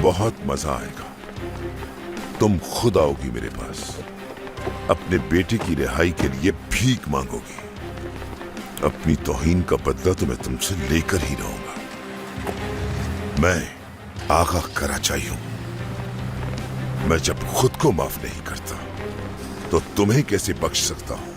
बहुत मजा आएगा। तुम खुद आओगी मेरे पास, अपने बेटे की रिहाई के लिए भीख मांगोगी। अपनी तौहीन का बदला तो मैं तुमसे लेकर ही रहूंगा। मैं आगा कराचाई हूं। मैं जब खुद को माफ नहीं करता तो तुम्हें कैसे बख्श सकता हूं?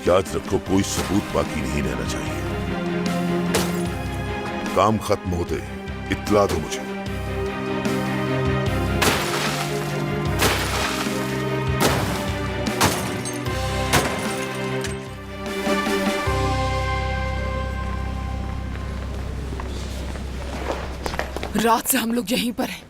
याद रखो, कोई सबूत बाकी नहीं रहना चाहिए। काम खत्म होते इत्तला दो मुझे। रात से हम लोग यहीं पर हैं।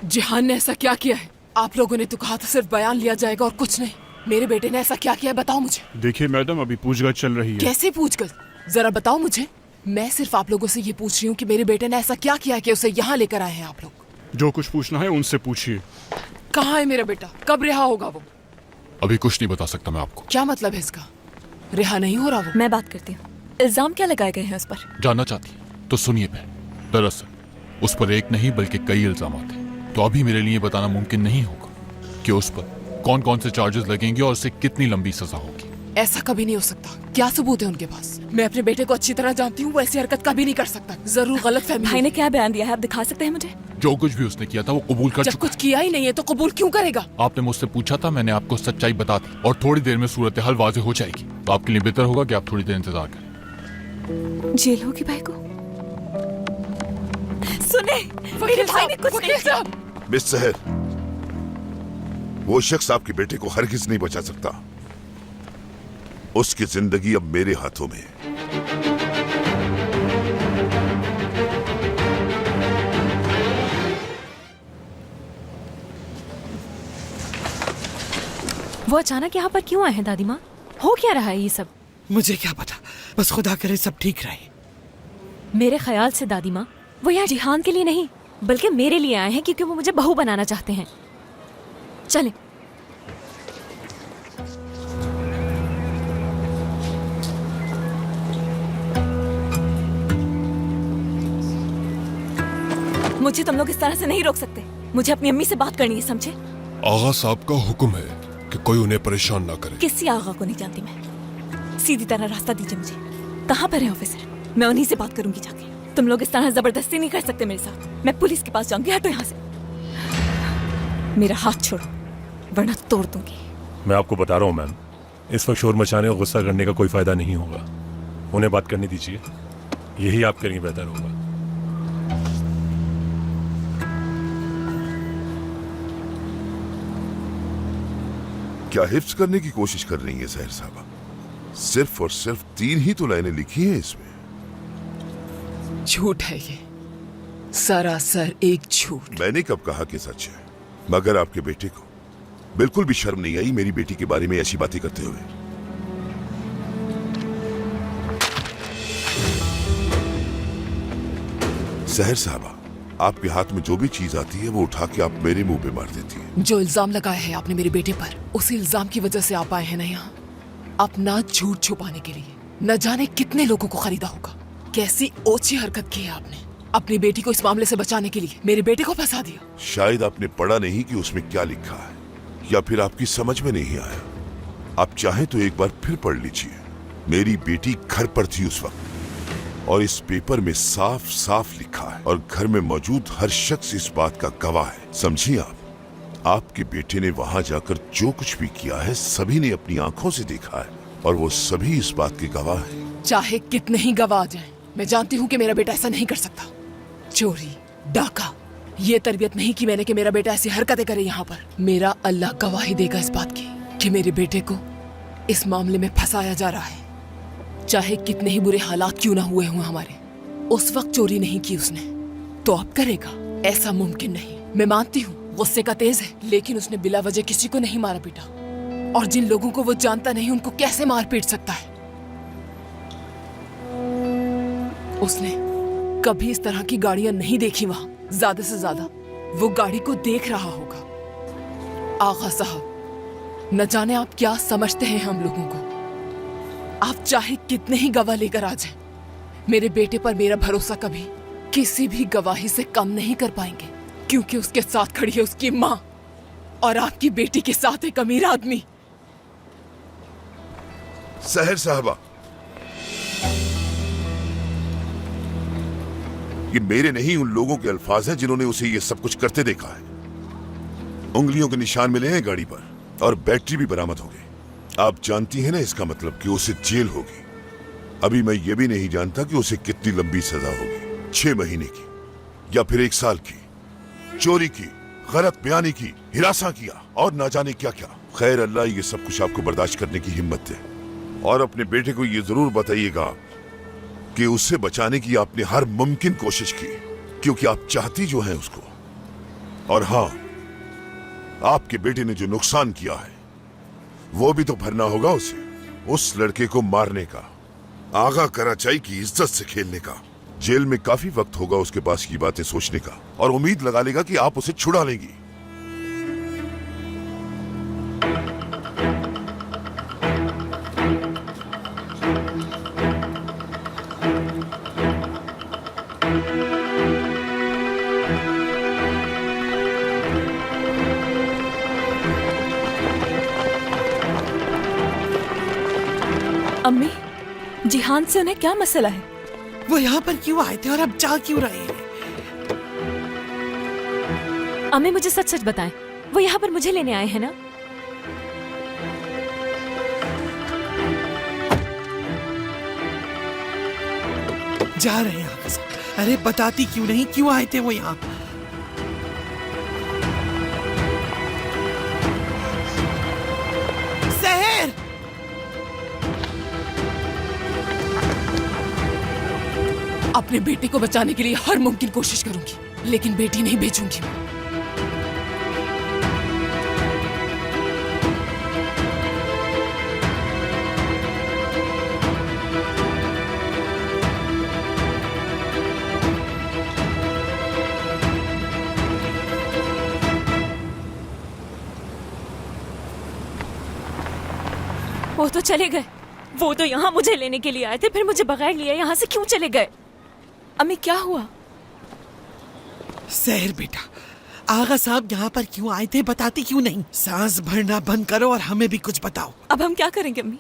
जिहान ने ऐसा क्या किया है? आप लोगों ने तो कहा था सिर्फ बयान लिया जाएगा और कुछ नहीं। मेरे बेटे ने ऐसा क्या किया है, बताओ मुझे। देखिए मैडम, अभी पूछताछ चल रही है। कैसे पूछताछ? जरा बताओ मुझे। मैं सिर्फ आप लोगों से ये पूछ रही हूँ कि मेरे बेटे ने ऐसा क्या किया कि उसे यहाँ लेकर आए हैं आप लोग। जो कुछ पूछना है उनसे पूछिए। कहाँ है मेरा बेटा? कब रिहा होगा वो? अभी कुछ नहीं बता सकता मैं आपको। क्या मतलब है इसका? रिहा नहीं हो रहा वो? मैं बात करती हूँ। इल्जाम क्या लगाए गए हैं उस पर? जानना चाहती है तो सुनिए। दरअसल उस पर एक नहीं बल्कि कई इल्जाम हैं। तो अभी मेरे लिए बताना मुमकिन नहीं होगा कि उस पर कौन कौन से चार्जेस लगेंगे और उसे कितनी लंबी सजा होगी। ऐसा कभी नहीं हो सकता। क्या सबूत है उनके पास? मैं अपने बेटे को अच्छी तरह जानती हूँ, वो ऐसी हरकत कभी नहीं कर सकता। जरूर गलतफहमी। भाई ने क्या बयान दिया है, आप दिखा सकते हैं मुझे? जो कुछ भी उसने किया था वो कबूल कर जब चुका कुछ किया ही नहीं है तो कबूल क्यों करेगा? आपने मुझसे पूछा था, मैंने आपको सच्चाई बता दी और थोड़ी देर में सूरत हाल वाज़ेह हो जाएगी। तो आपके लिए बेहतर होगा कि आप थोड़ी देर इंतजार करें। जेल होगी भाई को? सुने, मेरे भाई ने कुछ नहीं किया। मिस सहर, वो शख्स आपके बेटे को हरगिज नहीं बचा सकता। उसकी जिंदगी अब मेरे हाथों में है। वो अचानक यहाँ पर क्यों आए हैं दादी माँ? हो क्या रहा है ये सब? मुझे क्या पता, बस खुदा करे सब ठीक रहे। मेरे ख्याल से दादी माँ वो यहाँ जिहान के लिए नहीं बल्कि मेरे लिए आए हैं, क्योंकि वो मुझे बहू बनाना चाहते हैं। चलें। मुझे तुम लोग इस तरह से नहीं रोक सकते। मुझे अपनी अम्मी से बात करनी है, समझे? आगा साहब का हुक्म है कि कोई उन्हें परेशान ना करे। किसी आगा को नहीं जानती मैं। सीधी तरह रास्ता दीजिए मुझे। कहाँ पर है ऑफिसर? मैं उन्हीं से बात करूंगी जाके। तुम लोग इस तरह जबरदस्ती नहीं कर सकते मेरे साथ। मैं पुलिस के पास जाऊंगी। हटो यहाँ से। मेरा हाथ छोड़ो वरना तोड़ दूंगी। मैं आपको बता रहा हूँ मैम, इस वक्त शोर मचाने और गुस्सा करने का कोई फायदा नहीं होगा। उन्हें बात करने दीजिए, यही आपके लिए बेहतर होगा। क्या हिफ्ज करने की कोशिश कर रही है सहर साहबा? सिर्फ और सिर्फ 3 ही तो लाइनें लिखी हैं इसमें। झूठ है ये, सरासर एक झूठ। मैंने कब कहा कि सच है? मगर आपके बेटे को बिल्कुल भी शर्म नहीं आई मेरी बेटी के बारे में ऐसी बातें करते हुए। सहर साहबा, आपके हाथ में जो भी चीज आती है वो उठा के आप मेरे मुंह पे मार देती है। जो इल्जाम लगाया है आपने मेरे बेटे पर, उसी इल्जाम की वजह से आप आए हैं ना यहाँ, अपना झूठ छुपाने के लिए। न जाने कितने लोगों को खरीदा होगा। कैसी ओछी हरकत की है आपने। अपनी बेटी को इस मामले से बचाने के लिए मेरे बेटे को फंसा दिया। शायद आपने पढ़ा नहीं कि उसमें क्या लिखा है, या फिर आपकी समझ में नहीं आया। आप चाहें तो एक बार फिर पढ़ लीजिए। मेरी बेटी घर पर थी उस वक्त, और इस पेपर में साफ साफ लिखा है और घर में मौजूद हर शख्स इस बात का गवाह है। समझिए आपके बेटे ने वहां जाकर जो कुछ भी किया है सभी ने अपनी आंखों से देखा है और वो सभी इस बात के गवाह हैं। चाहे कितने ही गवाह आ जाएं, मैं जानती हूँ कि मेरा बेटा ऐसा नहीं कर सकता। चोरी, डाका, ये तरबियत नहीं कि मैंने कि मेरा बेटा ऐसी हरकतें करे यहाँ पर। मेरा अल्लाह गवाही देगा इस बात की कि मेरे बेटे को इस मामले में फंसाया जा रहा है। चाहे कितने ही बुरे हालात क्यों ना हुए हों हमारे, उस वक्त चोरी नहीं की उसने, तो अब करेगा? ऐसा मुमकिन नहीं। मैं मानती हूँ गुस्से का तेज है, लेकिन उसने बिला वजह किसी को नहीं मारा पीटा, और जिन लोगों को वो जानता नहीं उनको कैसे मार पीट सकता है? उसने कभी इस तरह की गाड़ियां नहीं देखी वहां। ज्यादा से ज्यादा वो गाड़ी को देख रहा होगा। आगा साहब, न जाने आप क्या समझते हैं हम लोगों को। आप चाहे कितने ही गवाह लेकर आ जाएं, मेरे बेटे पर मेरा भरोसा कभी किसी भी गवाही से कम नहीं कर पाएंगे, क्योंकि उसके साथ खड़ी है उसकी माँ और आपकी बेटी के साथ एक अमीर आदमी। सहर साहबा, ये मेरे नहीं उन लोगों के अल्फाज हैं जिन्होंने उसे ये सब कुछ करते देखा है। उंगलियों के निशान मिले हैं गाड़ी पर और बैटरी भी बरामद हो गई। आप जानती हैं ना इसका मतलब कि उसे जेल होगी। अभी मैं ये भी नहीं जानता कि उसे कितनी लंबी सजा होगी, 6 महीने की या फिर 1 साल की। चोरी की, गलत बयानी की, हिरासा किया और ना जाने क्या क्या। खैर, अल्लाह ये सब कुछ आपको बर्दाश्त करने की हिम्मत दे। और अपने बेटे को ये जरूर बताइएगा कि उसे बचाने की आपने हर मुमकिन कोशिश की, क्योंकि आप चाहती जो हैं उसको। और हाँ, आपके बेटे ने जो नुकसान किया है वो भी तो भरना होगा उसे। उस लड़के को मारने का, आगा कराचाई की इज्जत से खेलने का। जेल में काफी वक्त होगा उसके पास ये बातें सोचने का, और उम्मीद लगा लेगा कि आप उसे छुड़ा लेंगी। अम्मी, जिहान से उन्हें क्या मसला है? वो यहाँ पर क्यों आए थे और अब जा क्यों रहे हैं? अम्मी, मुझे सच सच बताएं, वो यहाँ पर मुझे लेने आए हैं ना? जा रहे हैं आगा साहब। अरे बताती क्यों नहीं, क्यों आए थे वो यहाँ? सहर! अपने बेटे को बचाने के लिए हर मुमकिन कोशिश करूंगी, लेकिन बेटी नहीं भेजूंगी। वो तो चले गए। वो तो यहाँ मुझे लेने के लिए आए थे, फिर मुझे बगैर लिए यहाँ से क्यों चले गए? अम्मी, क्या हुआ? सहर बेटा, आगा साहब यहाँ पर क्यों आए थे बताती क्यों नहीं? सांस भरना बंद करो और हमें भी कुछ बताओ। अब हम क्या करेंगे अम्मी?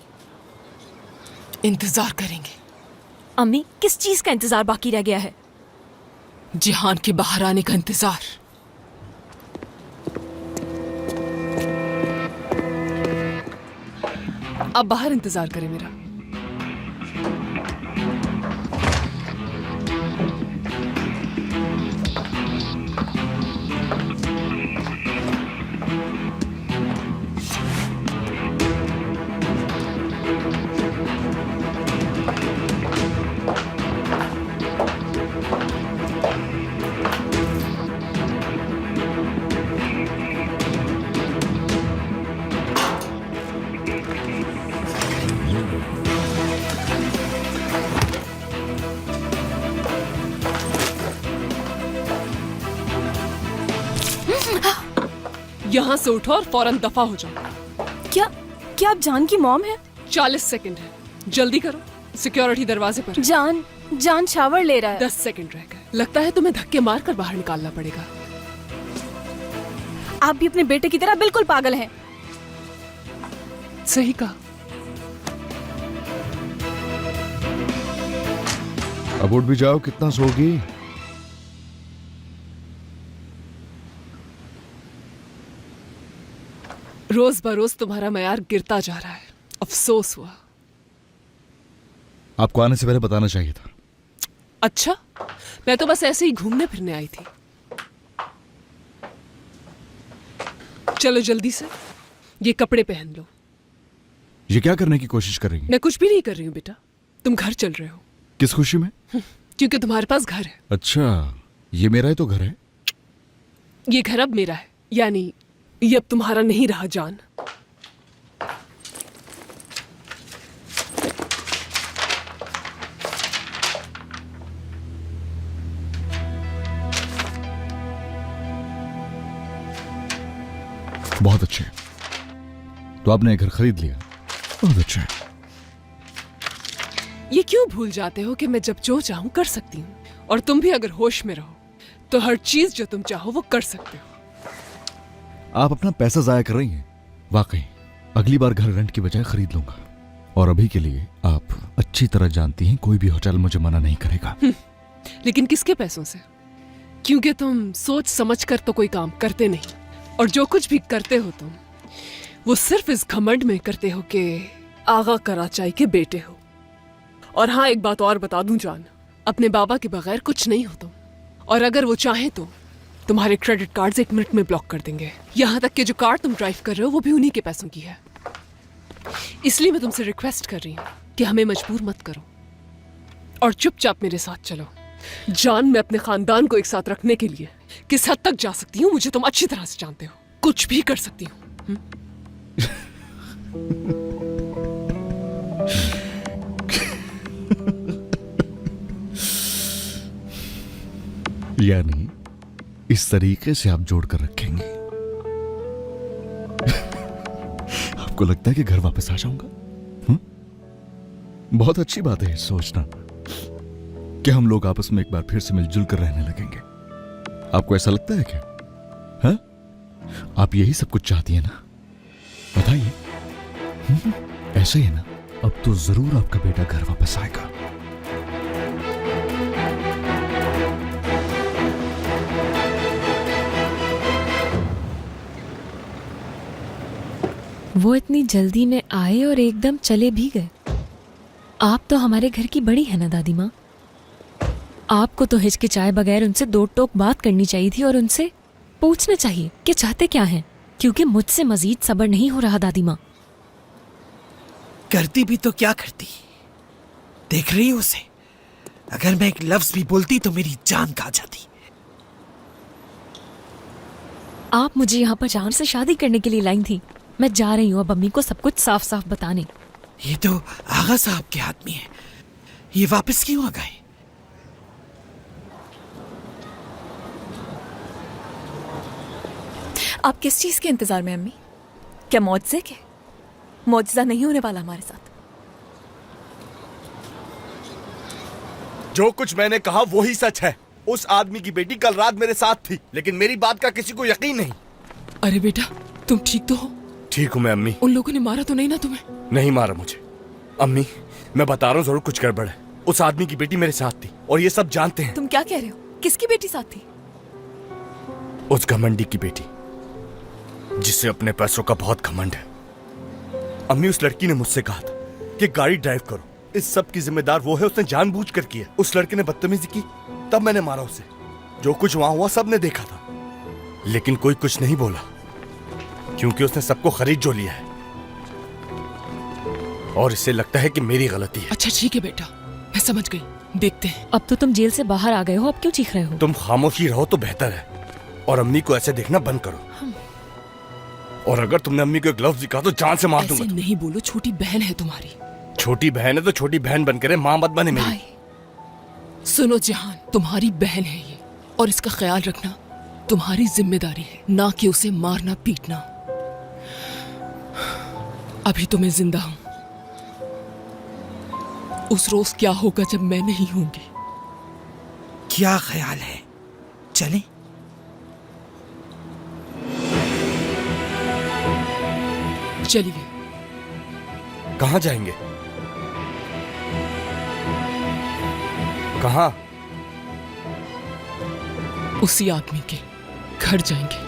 इंतजार करेंगे। अम्मी, किस चीज का इंतजार बाकी रह गया है? जिहान के बाहर आने का इंतजार। अब बाहर इंतजार करें मेरा। यहाँ से उठो और फौरन दफा हो जाओ। क्या क्या आप जान की मॉम है? 40 सेकंड है, जल्दी करो। सिक्योरिटी दरवाजे पर। जान शावर ले रहा है। 10 सेकंड रह गए। लगता है तुम्हें धक्के मार कर बाहर निकालना पड़ेगा। आप भी अपने बेटे की तरह बिल्कुल पागल हैं। सही कहा। अब उठ भी जाओ, कितना सोगी? रोज बरोज तुम्हारा मयार गिरता जा रहा है, अफसोस हुआ। आपको आने से पहले बताना चाहिए था। अच्छा, मैं तो बस ऐसे ही घूमने फिरने आई थी। चलो जल्दी से ये कपड़े पहन लो। ये क्या करने की कोशिश कर रही हैं? मैं कुछ भी नहीं कर रही हूँ बेटा, तुम घर चल रहे हो। किस खुशी में? क्योंकि तुम्हारे पास घर है। अच्छा, ये मेरा ही तो घर है। ये घर अब मेरा है, यानी ये अब तुम्हारा नहीं रहा जान। बहुत अच्छे। तो आपने एक घर खरीद लिया, बहुत अच्छा है। ये क्यों भूल जाते हो कि मैं जब जो चाहूं कर सकती हूँ, और तुम भी अगर होश में रहो तो हर चीज जो तुम चाहो वो कर सकते हो। आप अपना पैसा जाया कर रही हैं। वाकई अगली बार घर रेंट की बजाय खरीद लूंगा। और अभी के लिए आप अच्छी तरह जानती हैं कोई भी होटल मुझे मना नहीं करेगा। लेकिन किसके पैसों से? क्योंकि तुम सोच समझ कर तो कोई काम करते नहीं, और जो कुछ भी करते हो तुम वो सिर्फ इस घमंड में करते हो कि आगा कराचाई के बेटे हो। और हाँ, एक बात और बता दूं जान, अपने बाबा के बगैर कुछ नहीं हो तुम। और अगर वो चाहें तो तुम्हारे क्रेडिट कार्ड्स 1 मिनट में ब्लॉक कर देंगे। यहाँ तक कि जो कार तुम ड्राइव कर रहे हो वो भी उन्हीं के पैसों की है। इसलिए मैं तुमसे रिक्वेस्ट कर रही हूँ कि हमें मजबूर मत करो और चुपचाप मेरे साथ चलो। जान, मैं अपने खानदान को एक साथ रखने के लिए किस हद तक जा सकती हूँ मुझे तुम अच्छी तरह से जानते हो। कुछ भी कर सकती हूँ। यानी इस तरीके से आप जोड़ कर रखेंगे। आपको लगता है कि घर वापस आ जाऊंगा? बहुत अच्छी बात है सोचना कि हम लोग आपस में एक बार फिर से मिलजुल कर रहने लगेंगे। आपको ऐसा लगता है क्या? हाँ? आप यही सब कुछ चाहती है ना? बताइए। ऐसे ही है ना? अब तो जरूर आपका बेटा घर वापस आएगा। वो इतनी जल्दी में आए और एकदम चले भी गए। आप तो हमारे घर की बड़ी है ना दादी माँ। आपको तो हिचकिचाए बगैर उनसे 2 टोक बात करनी चाहिए थी और उनसे पूछना चाहिए कि चाहते क्या हैं, क्योंकि मुझसे मजीद सब्र नहीं हो रहा दादी माँ। करती भी तो क्या करती, देख रही हो उसे? अगर मैं एक लफ्ज भी बोलती तो मेरी जान खा जाती। आप मुझे यहाँ पर जान से शादी करने के लिए लाई थी। मैं जा रही हूँ अब अम्मी को सब कुछ साफ साफ बताने। ये तो आगा साहब के हाथ में है। ये वापस क्यों आ गए? आप किस चीज के इंतजार में अम्मी? क्या मौजज़े के? मौजज़ा नहीं होने वाला हमारे साथ। जो कुछ मैंने कहा वो ही सच है। उस आदमी की बेटी कल रात मेरे साथ थी, लेकिन मेरी बात का किसी को यकीन नहीं। अरे बेटा, तुम ठीक तो हो? ठीक हूँ मैं अम्मी। उन लोगों ने मारा तो नहीं ना तुम्हें? नहीं मारा मुझे अम्मी, मैं बता रहा हूँ जरूर कुछ गड़बड़ है। उस आदमी की बेटी मेरे साथ थी और ये सब जानते हैं। तुम क्या कह रहे हो? किसकी बेटी साथ थी? उस घमंडी की बेटी जिसे अपने पैसों का बहुत घमंड है। अम्मी, उस लड़की ने मुझसे कहा था कि गाड़ी ड्राइव करो, इस सब की जिम्मेदार वो है, उसने जानबूझकर किया। उस लड़के ने बदतमीजी की, तब मैंने मारा उसे। जो कुछ वहां हुआ सब ने देखा था, लेकिन कोई कुछ नहीं बोला क्योंकि उसने सबको खरीद जो लिया है और इसे लगता है कि मेरी गलती है। अच्छा ठीक है बेटा, मैं समझ गई, देखते हैं। अब तो तुम जेल से बाहर आ गए हो, अब क्यों चीख रहे हो? तुम खामोशी रहो तो बेहतर है और अम्मी को ऐसे देखना बंद करो। और अगर तुमने अम्मी को एक लफ्ज भी कहा तो जान से मार ऐसे दूंगा। नहीं बोलो, छोटी बहन है तुम्हारी। छोटी बहन है तो छोटी बहन बनकर रहे, माँ मत बने मेरी। भाई सुनो जहान, तुम्हारी बहन है ये, और इसका ख्याल रखना तुम्हारी जिम्मेदारी है, ना कि उसे मारना पीटना। अभी तो मैं जिंदा हूं, उस रोज क्या होगा जब मैं नहीं होंगी? क्या ख्याल है, चलें? चलिए। कहाँ जाएंगे? कहाँ? उसी आदमी के घर जाएंगे।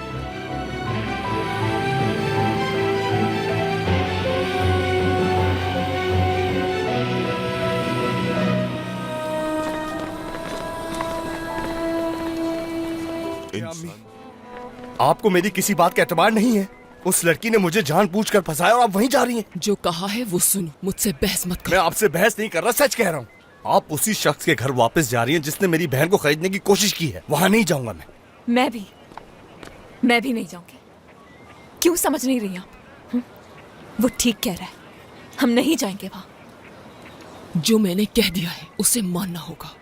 आपको मेरी किसी बात का एतबार नहीं है? उस लड़की ने मुझे जानबूझकर फंसाया और आप वहीं जा रही हैं। जो कहा है वो सुनो, मुझसे बहस मत मैं करो। आपसे बहस नहीं कर रहा, सच कह रहा हूँ। आप उसी शख्स के घर वापस जा रही हैं जिसने मेरी बहन को खरीदने की कोशिश की है। वहां नहीं जाऊंगा मैं। मैं भी नहीं जाऊंगी। क्यों समझ नहीं रही आप? वो ठीक कह रहा है, हम नहीं जाएंगे वहां। जो मैंने कह दिया है उसे मानना होगा।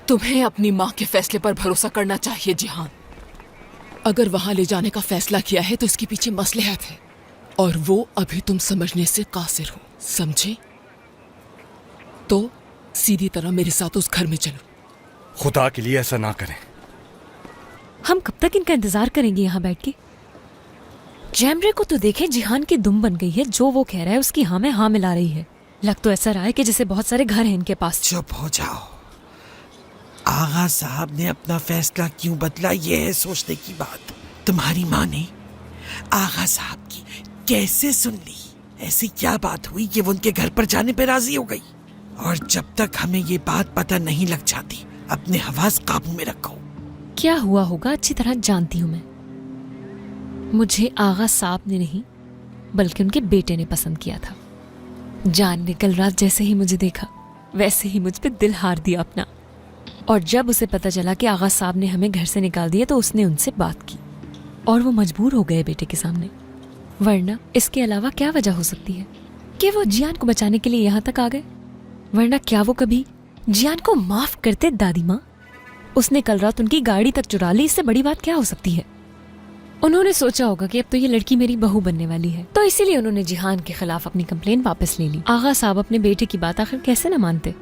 तुम्हें अपनी माँ के फैसले पर भरोसा करना चाहिए जिहान। अगर वहां ले जाने का फैसला किया है तो इसके पीछे मसलहत है, और वो अभी तुम समझने से कासिर हो, समझे? तो सीधी तरह मेरे साथ उस घर में चलो। खुदा के लिए ऐसा ना करें। हम कब तक इनका इंतजार करेंगे यहाँ बैठ के? जैमरे को तो देखे, जिहान की दुम बन गई है। जो वो कह रहा है उसकी हाँ में हाँ मिला रही है। लग तो ऐसा रहा है कि जैसे बहुत सारे घर हैं इनके पास। चुप हो जाओ। आगा साहब ने अपना फैसला क्यों बदला, ये है सोचने की बात। तुम्हारी माँ ने आगा साहब की कैसे सुन ली? ऐसी क्या बात हुई कि वो उनके घर पर जाने पर राजी हो गई? और जब तक हमें ये बात पता नहीं लग जाती, अपने हवास काबू में रखो। क्या हुआ होगा अच्छी तरह जानती हूँ मैं। मुझे आगा साहब ने नहीं बल्कि उनके बेटे ने पसंद किया था। जान ने कल रात जैसे ही मुझे देखा वैसे ही मुझ पे दिल हार दिया अपना। और जब उसे पता चला कि आगा साहब ने हमें घर से निकाल दिया तो उसने उनसे बात की और वो मजबूर हो गए बेटे के सामने। वरना इसके अलावा क्या वजह हो सकती है कि वो जियान को बचाने के लिए यहाँ तक आ गए? वरना क्या वो कभी जियान को माफ करते? दादी माँ, उसने कल रात उनकी गाड़ी तक चुरा ली, इससे बड़ी बात क्या हो सकती है? उन्होंने सोचा होगा कि अब तो ये लड़की मेरी बहू बनने वाली है, तो इसीलिए उन्होंने जिहान के खिलाफ अपनी कंप्लेन वापस ले ली। आगा साहब अपने बेटे की बात आखिर कैसे न मानते?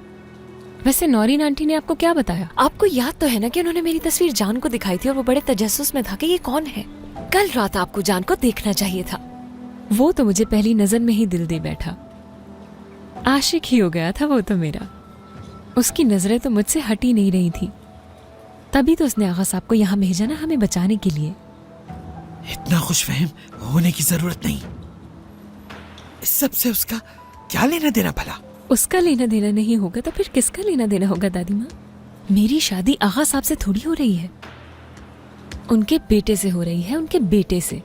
वैसे नौरीन आंटी ने आपको क्या बताया? आपको याद तो है ना कि उन्होंने मेरी तस्वीर जान को दिखाई थी और वो बड़े तजस्सुस में था कि ये कौन है। कल रात आपको जान को देखना चाहिए था। वो तो मुझे पहली नजर में ही दिल दे बैठा। आशिक ही हो गया था वो तो मेरा। उसकी नजरें तो मुझसे हटी नहीं रही थी। तभी तो उसने आगा साहब को यहाँ भेजा ना, हमें बचाने के लिए। इतना खुशफहम होने की जरूरत नहीं। इस सब से उसका क्या लेना देना भला? उसका लेना देना नहीं होगा तो फिर किसका लेना देना होगा दादी माँ? मेरी शादी आगा साहब से थोड़ी हो रही है, उनके बेटे से हो रही है, उनके बेटे से।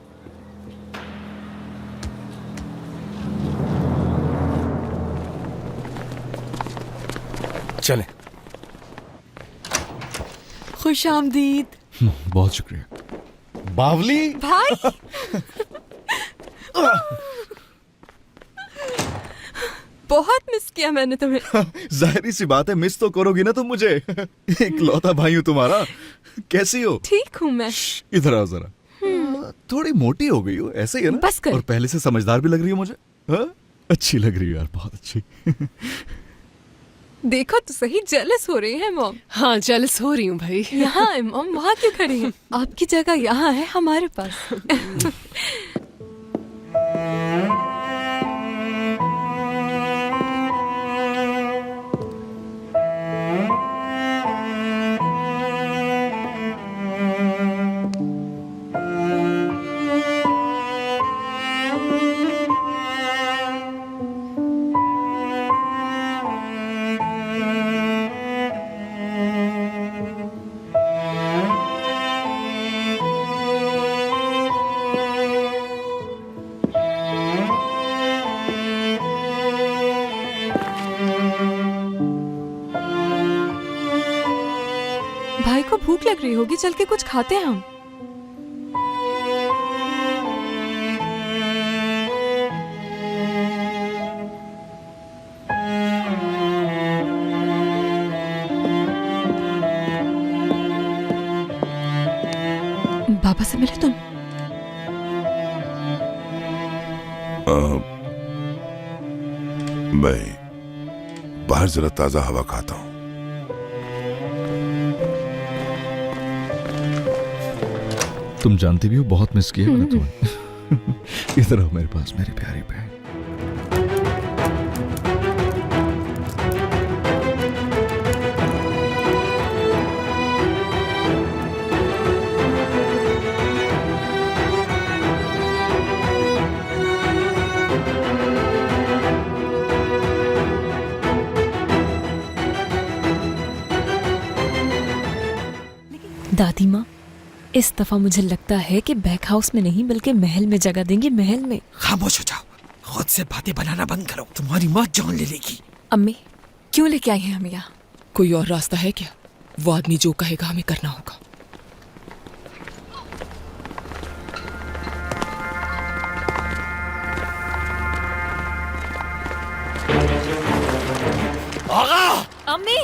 चले। खुश आमदीद। बहुत शुक्रिया। बावली भाई बहुत मिस किया मैंने तुम्हें। जाहिर सी बात है, मिस तो करोगी ना तुम मुझे। इकलौता भाई हूँ तुम्हारा। कैसी हो? ठीक हूँ मैं। इधर आओ जरा। थोड़ी मोटी हो गई हो, ऐसे ही है ना? बस कर। और पहले से समझदार भी लग रही हो मुझे। हाँ? अच्छी लग रही हो यार, बहुत अच्छी। देखो तो सही, जेलस हो रही है मॉम। हाँ, जेलस हो रही हूँ भाई। यहाँ है मॉम, वहाँ क्यों खड़ी है? आपकी जगह यहाँ है हमारे पास। भाई को भूख लग रही होगी, चल के कुछ खाते हैं हम। बाबा से मिले तुम? मैं बाहर जरा ताजा हवा खाता हूँ। तुम जानती भी हो बहुत मिस किया मैंने तुम्हें। इधर आओ मेरे पास, मेरी प्यारी बहन। दादी माँ, इस दफा मुझे लगता है कि बैक हाउस में नहीं बल्कि महल में जगह देंगे, महल में। खामोश हो जाओ, खुद से बातें बनाना बंद करो, तुम्हारी माँ जान ले लेगी। अम्मी क्यों लेके आई हैं हमें यहाँ? कोई और रास्ता है क्या? वो आदमी जो कहेगा हमें करना होगा। अम्मी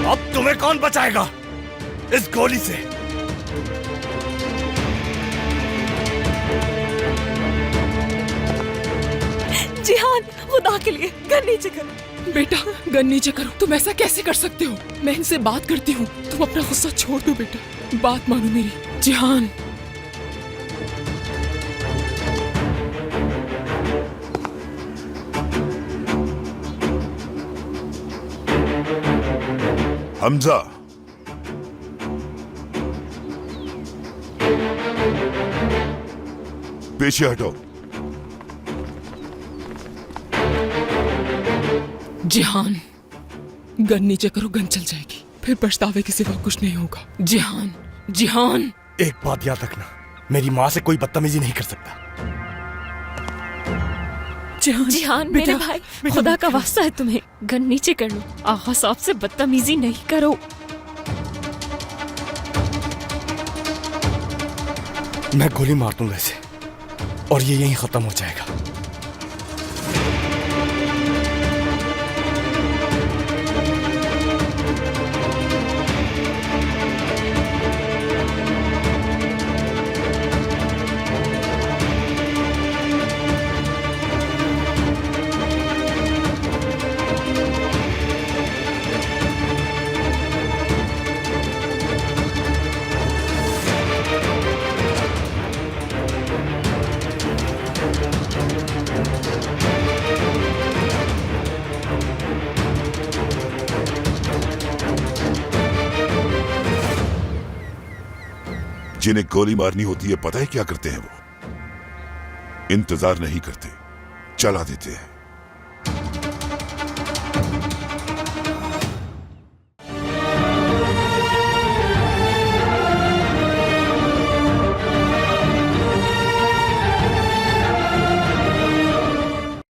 अब तुम्हें कौन बचाएगा इस गोली से? जिहान, वो ना के लिए गन नीचे करो। बेटा गन नीचे करो। तुम ऐसा कैसे कर सकते हो? मैं इनसे बात करती हूँ। तुम अपना गुस्सा छोड़ दो बेटा, बात मानो मेरी। जिहान, हमजा, पीछे हटो। जिहान, गन नीचे करो, गन चल जाएगी, फिर पछतावे के सिवा कुछ नहीं होगा। जिहान, जिहान। एक बात याद रखना, मेरी माँ से कोई बदतमीजी नहीं कर सकता। जिहान मेरे भाई, खुदा का वास्ता है तुम्हें, गन नीचे कर लो। आगा साहब से बदतमीजी नहीं करो। मैं गोली मार दूंगा इसे और ये यहीं खत्म हो जाएगा। जिन्हें गोली मारनी होती है पता है क्या करते हैं? वो इंतजार नहीं करते, चला देते हैं।